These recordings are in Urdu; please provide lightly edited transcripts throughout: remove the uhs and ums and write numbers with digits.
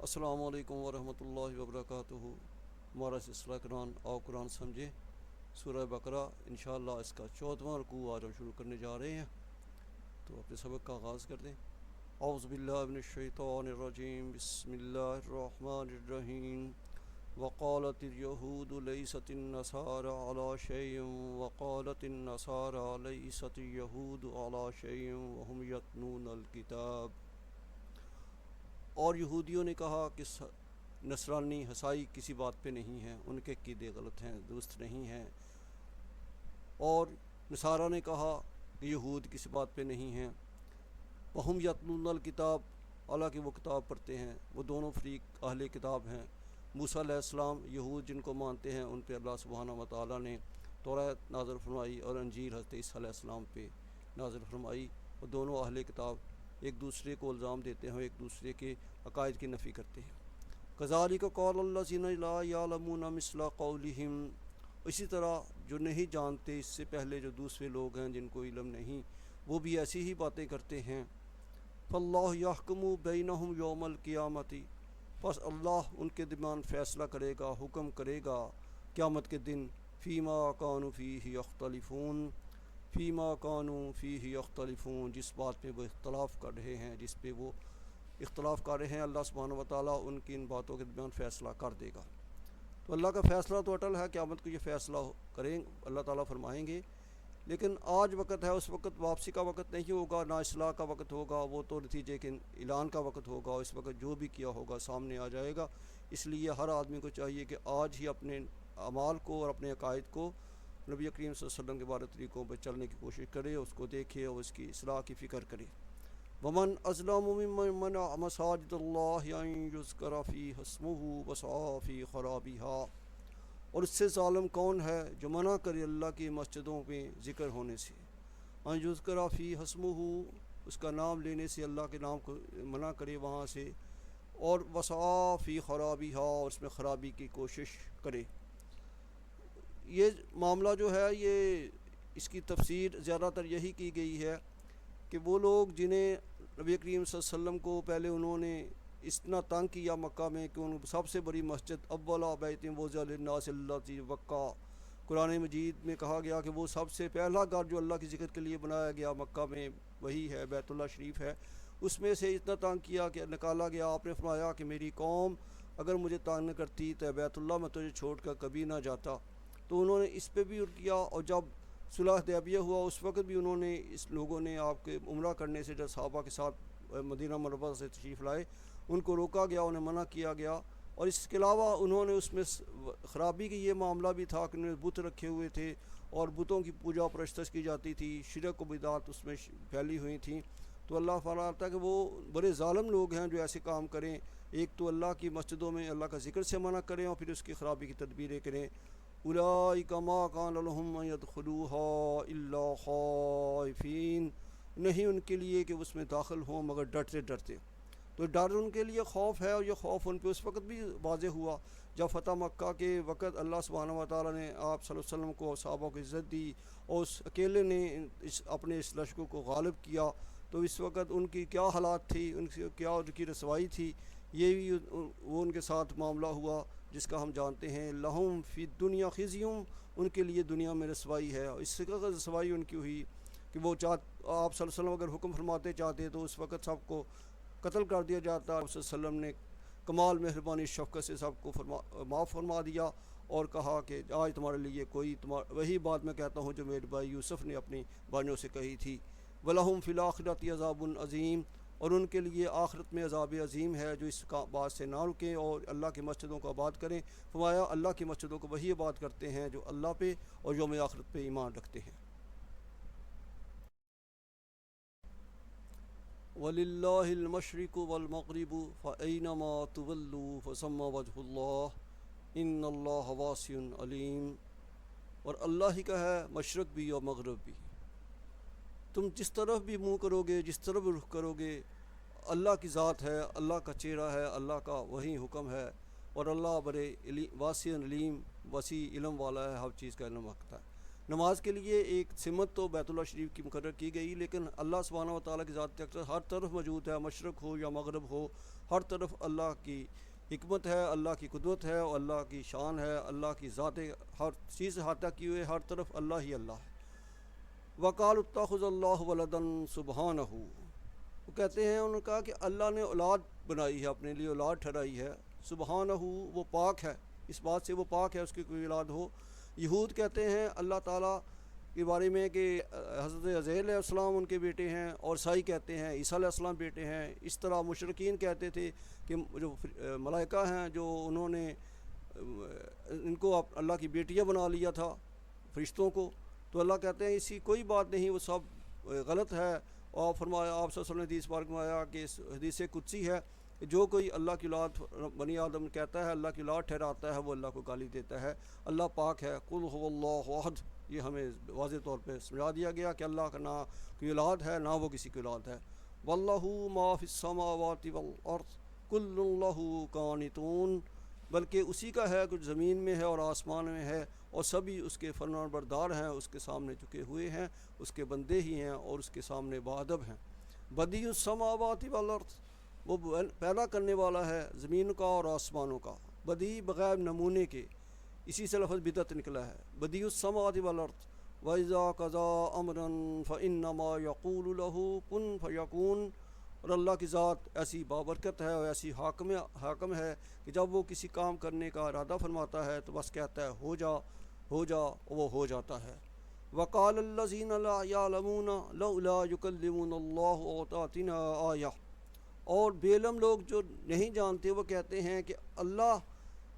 السلام علیکم ورحمۃ اللہ وبرکاتہ۔ ہمارا سلسلہ قرآن اور قرآن سمجھے سورہ بقرہ انشاءاللہ اس کا 14واں رکوع آج ہم شروع کرنے جا رہے ہیں، تو اپنے سبق کا آغاز کر دیں۔ اعوذ باللہ من الشیطان الرجیم، بسم اللہ الرحمن الرحیم۔ وقالت اليہود لیست النصارى علی شیء وقالت النصارى لیست اليہود علی شیء وهم یتلون الکتاب۔ اور یہودیوں نے کہا کہ نصرانی عیسائی کسی بات پہ نہیں ہیں، ان کے عقیدے غلط ہیں، درست نہیں ہیں۔ اور نصارہ نے کہا کہ یہود کسی بات پہ نہیں ہیں۔ وہم یتلون الکتاب، حالانکہ وہ کتاب پڑھتے ہیں۔ وہ دونوں فریق اہل کتاب ہیں۔ موسیٰ علیہ السلام یہود جن کو مانتے ہیں ان پہ اللہ سبحانہ و تعالیٰ نے توراۃ نازل فرمائی، اور انجیل حضرت عیسیٰ علیہ السلام پہ نازل فرمائی۔ وہ دونوں اہل کتاب ایک دوسرے کو الزام دیتے ہیں، ایک دوسرے کے عقائد کی نفی کرتے ہیں۔ کذالک قال الذین لا یعلمون مثل قولہم، اسی طرح جو نہیں جانتے اس سے پہلے جو دوسرے لوگ ہیں جن کو علم نہیں، وہ بھی ایسی ہی باتیں کرتے ہیں۔ فاللہ یحکم بینہم یوم القیامۃ، پس اللہ ان کے درمیان فیصلہ کرے گا، حکم کرے گا قیامت کے دن۔ فیما کانوا فیہ یختلفون، فیما کانوا فیہ یختلفون، جس بات پہ وہ اختلاف کر رہے ہیں، جس پہ وہ اختلاف کر رہے ہیں، اللہ سبحانہ و تعالیٰ ان کی ان باتوں کے درمیان فیصلہ کر دے گا۔ تو اللہ کا فیصلہ تو اٹل ہے، قیامت کو یہ فیصلہ کریں اللہ تعالیٰ فرمائیں گے، لیکن آج وقت ہے، اس وقت واپسی کا وقت نہیں ہوگا، نہ اصلاح کا وقت ہوگا، وہ تو نتیجے کے اعلان کا وقت ہوگا۔ اس وقت جو بھی کیا ہوگا سامنے آ جائے گا، اس لیے ہر آدمی کو چاہیے کہ آج ہی اپنے اعمال کو اور اپنے عقائد کو نبی کریم صلی اللہ علیہ وسلم کے بارے طریقوں پہ چلنے کی کوشش کرے، اس کو دیکھے اور اس کی اصلاح کی فکر کرے۔ ومن اظلم ممن منع مساجد اللہ ان یذکر فیہا اسمہ وسعی فی خرابہا، اور اس سے ظالم کون ہے جو منع کرے اللہ کی مسجدوں میں ذکر ہونے سے، ان یذکر فیہا اسمہ، اس کا نام لینے سے، اللہ کے نام کو منع کرے وہاں سے، اور وسعی فی خرابہا، اور اس میں خرابی کی کوشش کرے۔ یہ معاملہ جو ہے، یہ اس کی تفسیر زیادہ تر یہی کی گئی ہے کہ وہ لوگ جنہیں نبی کریم صلی اللہ علیہ وسلم کو پہلے انہوں نے اتنا تنگ کیا مکہ میں کہ ان سب سے بڑی مسجد اولا بیت وضع للناس الذی وقع، قرآن مجید میں کہا گیا کہ وہ سب سے پہلا گھر جو اللہ کے ذکر کے لیے بنایا گیا مکہ میں وہی ہے، بیت اللہ شریف ہے۔ اس میں سے اتنا تنگ کیا کہ نکالا گیا۔ آپ نے فرمایا کہ میری قوم اگر مجھے تنگ نہ کرتی تو بیت اللہ میں تجھے چھوڑ کر کبھی نہ جاتا۔ تو انہوں نے اس پہ بھی کیا، اور جب صلح حدیبیہ ہوا اس وقت بھی انہوں نے، اس لوگوں نے آپ کے عمرہ کرنے سے، جب صحابہ کے ساتھ مدینہ منورہ سے تشریف لائے، ان کو روکا گیا، انہیں منع کیا گیا۔ اور اس کے علاوہ انہوں نے اس میں خرابی کی یہ معاملہ بھی تھا کہ انہوں نے بت رکھے ہوئے تھے اور بتوں کی پوجا پرستش کی جاتی تھی، شرک و بدعات اس میں پھیلی ہوئی تھیں۔ تو اللہ فرماتا ہے کہ وہ بڑے ظالم لوگ ہیں جو ایسے کام کریں، ایک تو اللہ کی مسجدوں میں اللہ کا ذکر سے منع کریں اور پھر اس کی خرابی کی تدبیریں کریں۔ اولئک ما کان لهم ان يدخلوها الا خائفین، نہیں ان کے لیے کہ اس میں داخل ہوں مگر ڈرتے ڈرتے۔ تو ڈر ان کے لیے خوف ہے، اور یہ خوف ان پہ اس وقت بھی واضح ہوا جب فتح مکہ کے وقت اللہ سبحانہ و تعالیٰ نے آپ صلی اللہ علیہ وسلم کو، صحابہ کو عزت دی، اور اس اکیلے نے اپنے اس لشکر کو غالب کیا۔ تو اس وقت ان کی کیا حالات تھی، ان کی کیا ان کی رسوائی تھی، یہ بھی وہ ان کے ساتھ معاملہ ہوا جس کا ہم جانتے ہیں۔ لہم فی الدنیا خزی، ان کے لیے دنیا میں رسوائی ہے۔ اور اس سے رسوائی ان کی ہوئی کہ وہ آپ صلی اللہ علیہ وسلم اگر حکم فرماتے چاہتے تو اس وقت سب کو قتل کر دیا جاتا۔ آپ صلی اللہ علیہ وسلم نے کمال مہربانی شفقت سے سب کو معاف فرما دیا اور کہا کہ آج تمہارے لیے کوئی وہی بات میں کہتا ہوں جو میرے بھائی یوسف نے اپنی بھائیوں سے کہی تھی۔ وَلَهُمْ فِي الْآخِرَةِ عَذَابٌ عَظِيمٌ، اور ان کے لیے آخرت میں عذاب عظیم ہے جو اس بات سے نہ رکیں اور اللہ کی مسجدوں کو آباد کریں۔ فرمایا اللہ کی مسجدوں کو وہی آباد کرتے ہیں جو اللہ پہ اور یوم آخرت پہ ایمان رکھتے ہیں۔ وَلِلَّهِ الْمَشْرِقُ وَالْمَغْرِبُ فَأَيْنَمَا تُوَلُّوا فَثَمَّ وَجْهُ اللَّهِ إِنَّ اللَّهَ وَاسِعٌ عَلِيمٌ، اور اللہ ہی کا ہے مشرق بھی اور مغرب بھی، تم جس طرف بھی منہ کرو گے، جس طرف بھی رخ کرو گے، اللہ کی ذات ہے، اللہ کا چہرہ ہے، اللہ کا وہی حکم ہے، اور اللہ بڑے واسع علیم، وسیع علم والا ہے، ہر چیز کا علم رکھتا ہے۔ نماز کے لیے ایک سمت تو بیت اللہ شریف کی مقرر کی گئی، لیکن اللہ سبحانہ و تعالیٰ کی ذات اکثر ہر طرف موجود ہے، مشرق ہو یا مغرب ہو، ہر طرف اللہ کی حکمت ہے، اللہ کی قدرت ہے اور اللہ کی شان ہے، اللہ کی ذات ہر چیز سے احاطہ کیے ہوئے، ہر طرف اللہ ہی اللہ ہے۔ وقال اتخذ اللہ ولدا سبحانہ، وہ کہتے ہیں، انہوں نے کہا کہ اللہ نے اولاد بنائی ہے، اپنے لیے اولاد ٹھہرائی ہے، سبحانہ وہ پاک ہے، اس بات سے وہ پاک ہے اس کی کوئی اولاد ہو۔ یہود کہتے ہیں اللہ تعالیٰ کے بارے میں کہ حضرت عزیر علیہ السلام ان کے بیٹے ہیں، اور عیسائی کہتے ہیں عیسیٰ علیہ السلام بیٹے ہیں۔ اس طرح مشرکین کہتے تھے کہ جو ملائکہ ہیں جو انہوں نے ان کو اللہ کی بیٹیاں بنا لیا تھا فرشتوں کو، تو اللہ کہتے ہیں اسی کوئی بات نہیں، وہ سب غلط ہے۔ اور فرمایا آپ صلی اللہ علیہ وسلم نے حدیث پاک میں آیا کہ حدیث قدسی ہے کہ جو کوئی اللہ کی اولاد بنی آدم کہتا ہے، اللہ کی اولاد ٹھہراتا ہے، وہ اللہ کو گالی دیتا ہے۔ اللہ پاک ہے، قل هو اللہ احد، یہ ہمیں واضح طور پہ سمجھا دیا گیا کہ اللہ کا نہ کوئی اولاد ہے نہ وہ کسی کی اولاد ہے۔ واللہ ما فی السماوات والارض کل لہ قانتون، بلکہ اسی کا ہے کچھ زمین میں ہے اور آسمان میں ہے، اور سبھی اس کے فرمان بردار ہیں، اس کے سامنے جھکے ہوئے ہیں، اس کے بندے ہی ہیں اور اس کے سامنے باادب ہیں۔ بدیع السماوات والارض، وہ پیدا کرنے والا ہے زمین کا اور آسمانوں کا۔ بدیع بغیر نمونے کے، اسی سے لفظ بدعت نکلا ہے۔ بدیع السماوات والارض وَإِذَا قَضَىٰ أَمْرًا فَإِنَّمَا يَقُولُ لَهُ كُن فَيَكُونُ، اور اللہ کی ذات ایسی بابرکت ہے اور ایسی حاکم ہے کہ جب وہ کسی کام کرنے کا ارادہ فرماتا ہے تو بس کہتا ہے ہو جا ہو جا، وہ ہو جاتا ہے۔ وَقَالَ الَّذِينَ لَا يَعْلَمُونَ لَوْلَا يُكَلِّمُنَا اللَّهُ أَوْ تَأْتِينَا آیَةٌ، اور بے علم لوگ جو نہیں جانتے وہ کہتے ہیں کہ اللہ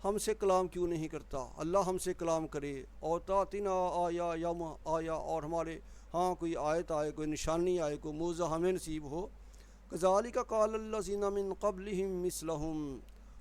ہم سے کلام کیوں نہیں کرتا، اللہ ہم سے کلام کرے، اور تاتنا آیا یم آیا، اور ہمارے ہاں کوئی آیت آئے، کوئی نشانی آئے، کوئی موعظہ ہمیں نصیب ہو۔ کذالک قال الذین من قبلہم مثلہم،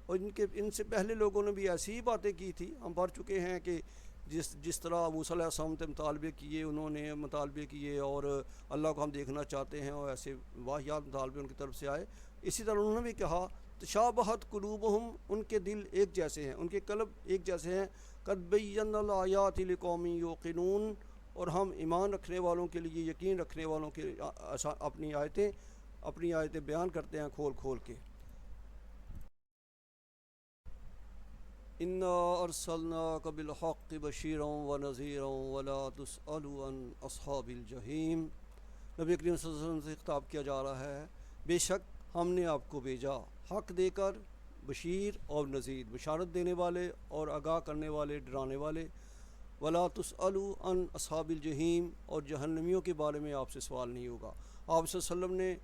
اور ان سے پہلے لوگوں نے بھی ایسی ہی باتیں کی تھی، ہم پڑھ چکے ہیں کہ جس طرح موسیٰ علیہ السلام سے مطالبے کیے، انہوں نے مطالبے کیے اور اللہ کو ہم دیکھنا چاہتے ہیں، اور ایسے واحد مطالبے ان کی طرف سے آئے، اسی طرح انہوں نے بھی کہا تشابہت قلوبہم، ان کے دل ایک جیسے ہیں، ان کے قلب ایک جیسے ہیں۔ قد بینا الآیات لقوم یوقنون، اور ہم ایمان رکھنے والوں کے لیے، یقین رکھنے والوں کے اپنی آیتیں بیان کرتے ہیں کھول کھول کے۔ انا ارسلناک بالحق بشیرا ونذیرا ولا تسأل عن اصحاب الجحیم، نبی کریم صلی اللہ علیہ وسلم سے خطاب کیا جا رہا ہے، بے شک ہم نے آپ کو بھیجا حق دے کر، بشیر اور نذیر، بشارت دینے والے اور آگاہ کرنے والے، ڈرانے والے۔ ولا تسألوا عن اصحاب الجحیم، اور جہنمیوں کے بارے میں آپ سے سوال نہیں ہوگا۔ آپ صلی اللہ علیہ وسلم نے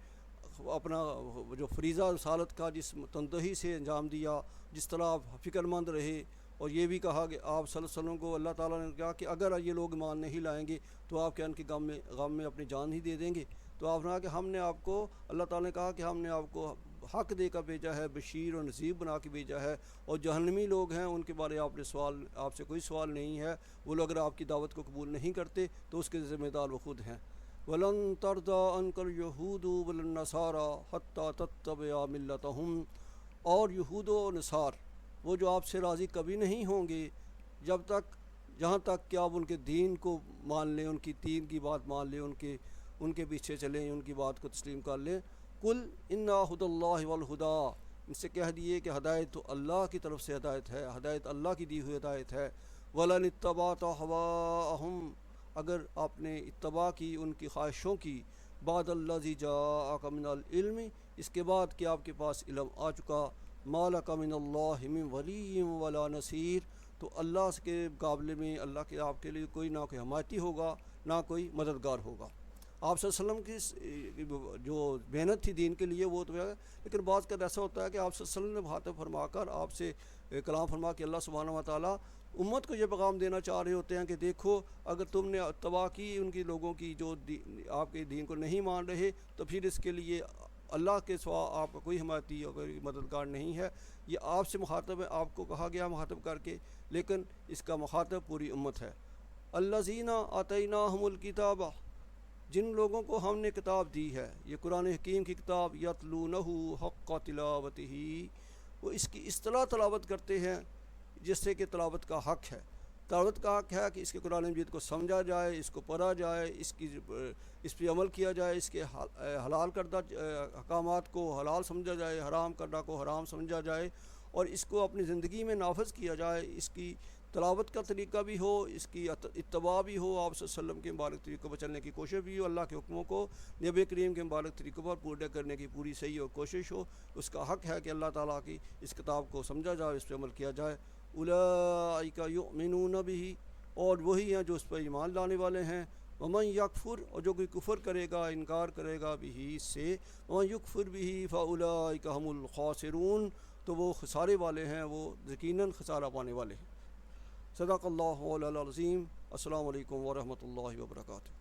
اپنا جو فریضہ رسالت کا جس تندہی سے انجام دیا، جس طرح آپ فکر مند رہے، اور یہ بھی کہا کہ آپ صلی اللہ علیہ وسلم کو اللہ تعالیٰ نے کہا کہ اگر یہ لوگ ایمان نہیں لائیں گے تو آپ کیا ان کے غم میں اپنی جان ہی دے دیں گے، تو آپ نے کہا کہ ہم نے آپ کو، اللہ تعالیٰ نے کہا کہ ہم نے آپ کو حق دے کر بھیجا ہے، بشیر اور نذیر بنا کے بھیجا ہے، اور جہنمی لوگ ہیں ان کے بارے آپ سے کوئی سوال نہیں ہے، وہ لوگ اگر آپ کی دعوت کو قبول نہیں کرتے تو اس کے ذمہ دار وہ خود ہیں۔ وَلَن تَرْضَىٰ عَنْكَ الْيَهُودُ وَلَا النَّصَارَىٰ حَتَّىٰ تَتَّبِعَ مِلَّتَهُمْ، اور یہود و نصار وہ جو آپ سے راضی کبھی نہیں ہوں گے جہاں تک کہ آپ ان کے دین کو مان لیں، ان کی دین کی بات مان لیں، ان کے پیچھے چلیں، ان کی بات کو تسلیم کر لیں۔ قُلْ إِنَّا هُدَى اللَّهِ وَالْهُدَىٰ، ان سے کہہ دیے کہ ہدایت تو اللہ کی طرف سے ہدایت ہے، ہدایت اللہ کی دی ہوئی ہدایت ہے۔ وَلَنِ اتَّبَعْتَ أَهْوَاءَهُمْ، اگر آپ نے اتباع کی ان کی خواہشوں کی، بعد الذی جاءک من العلم، اس کے بعد کہ آپ کے پاس علم آ چکا، ما لک من اللہ من ولی ولا نصیر، تو اللہ کے مقابلے میں اللہ کے آپ کے لیے کوئی نہ کوئی حمایتی ہوگا، نہ کوئی مددگار ہوگا۔ آپ صلی اللہ علیہ وسلم کی جو محنت تھی دین کے لیے وہ تو ہے، لیکن بعض کا ایسا ہوتا ہے کہ آپ صلی اللہ علیہ وسلم نے مخاطب فرما کر آپ سے کلام فرما کہ اللہ سبحانہ و تعالیٰ امت کو یہ پیغام دینا چاہ رہے ہوتے ہیں کہ دیکھو اگر تم نے اتباع کی ان کی لوگوں کی جو آپ کے دین کو نہیں مان رہے، تو پھر اس کے لیے اللہ کے سوا آپ کا کوئی حمایتی اور کوئی مددگار نہیں ہے۔ یہ آپ سے مخاطب ہے، آپ کو کہا گیا مخاطب کر کے، لیکن اس کا مخاطب پوری امت ہے۔ الذین آتیناہم الکتاب، جن لوگوں کو ہم نے کتاب دی ہے، یہ قرآن حکیم کی کتاب، یتلونہ حق تلاوتہ، وہ اس کی اس طرح تلاوت کرتے ہیں جس سے کہ تلاوت کا حق ہے۔ تلاوت کا حق ہے کہ اس کے قرآن مجید کو سمجھا جائے، اس کو پڑھا جائے، اس پہ عمل کیا جائے، اس کے حلال کردہ احکامات کو حلال سمجھا جائے، حرام کردہ کو حرام سمجھا جائے، اور اس کو اپنی زندگی میں نافذ کیا جائے۔ اس کی تلاوت کا طریقہ بھی ہو، اس کی اتباع بھی ہو، آپ صلی اللہ علیہ وسلم کے مبارک طریقوں پر چلنے کی کوشش بھی ہو، اللہ کے حکموں کو نبی کریم کے مبارک طریقوں پر پورا کرنے کی پوری صحیح اور کوشش ہو۔ اس کا حق ہے کہ اللہ تعالیٰ کی اس کتاب کو سمجھا جائے، اس پہ عمل کیا جائے۔ اولئک یؤمنون بہ، اور وہی ہیں جو اس پر ایمان لانے والے ہیں۔ ومن یکفر، اور جو کوئی کفر کرے گا، انکار کرے گا بہ اس سے، ومن یکفر بہ فاولئک هم الخاسرون، تو وہ خسارے والے ہیں، وہ یقیناً خسارہ پانے والے ہیں۔ صدق اللہ العظیم۔ السلام علیکم ورحمۃ اللہ وبرکاتہ۔